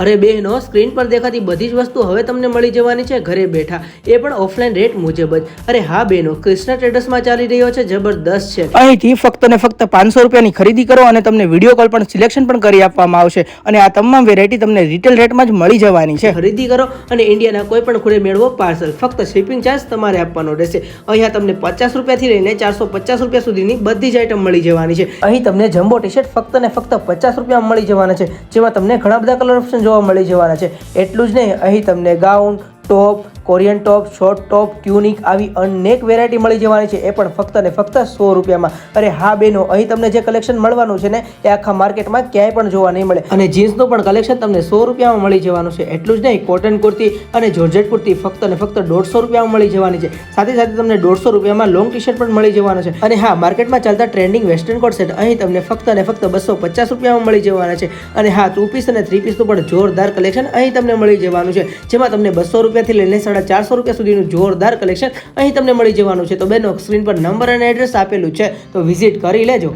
અરે બહેનો, સ્ક્રીન પર દેખાતી બધી જ વસ્તુ હવે તમને મળી જવાની છે ઘરે બેઠા, એ પણ ઓફલાઈન રેટ મુજબ જ. અરે હા બહેનો, કૃષ્ણા ટ્રેડર્સમાં ચાલી રહ્યો છે જબરદસ્ત છે. અહીંથી ફક્ત ને ફક્ત 500 રૂપિયાની ખરીદી કરો અને તમને વિડીયો કોલ પણ સિલેક્શન પણ કરી આપવામાં આવશે અને આ તમામ વેરાયટી તમને રિટેલ રેટમાં જ મળી જવાની છે. ખરીદી કરો અને ઇન્ડિયાના કોઈ પણ ખૂણે મેળવો પાર્સલ, ફક્ત શિપિંગ ચાર્જ તમારે આપવાનો રહેશે. અહીંયા તમને 50 રૂપિયાથી લઈને 450 રૂપિયા સુધીની બધી જ આઈટમ મળી જવાની છે. અહીં તમને જમ્બો ટી શર્ટ ફક્ત ને ફક્ત 50 રૂપિયામાં મળી જવાના છે, જેમાં તમને ઘણા બધા કલર ઓપ્શન જોવા મળી જવાના છે. એટલું જ નહીં, અહીં તમને ગાઉન, ટોપ, કોરિયન ટોપ, શોર્ટ ટોપ, ટ્યુનિક આવી અનેક વેરાયટી મળી જવાની છે, એ પણ ફક્ત ને ફક્ત 100 રૂપિયામાં. અરે હા બહેનો, અહીં તમને જે કલેક્શન મળવાનું છે ને એ આખા માર્કેટમાં ક્યાંય પણ જોવા નહીં મળે. અને જીન્સનું પણ કલેક્શન તમને 100 રૂપિયામાં મળી જવાનું છે. એટલું જ નહીં, કોટન કુર્તી અને જોર્જેટ કુર્તી ફક્ત ને ફક્ત 150 રૂપિયામાં મળી જવાની છે. સાથે સાથે તમને 150 રૂપિયામાં લોંગ ટી શર્ટ પણ મળી જવાનું છે. અને હા, માર્કેટમાં ચાલતા ટ્રેન્ડિંગ વેસ્ટર્ન કોટ સેટ અહીં તમને ફક્ત ને ફક્ત 250 રૂપિયામાં મળી જવાના છે. અને હા, 2 પીસ અને 3 પીસનું પણ જોરદાર કલેક્શન અહીં તમને મળી જવાનું છે, જેમાં તમને 200 રૂપિયાથી લઈને 450 રૂપિયા સુધીનું જોરદાર કલેક્શન અહીં તમને મળી જવાનું છે. તો બેનો, સ્ક્રીન પર નંબર અને એડ્રેસ આપેલું છે, તો વિઝિટ કરી લેજો.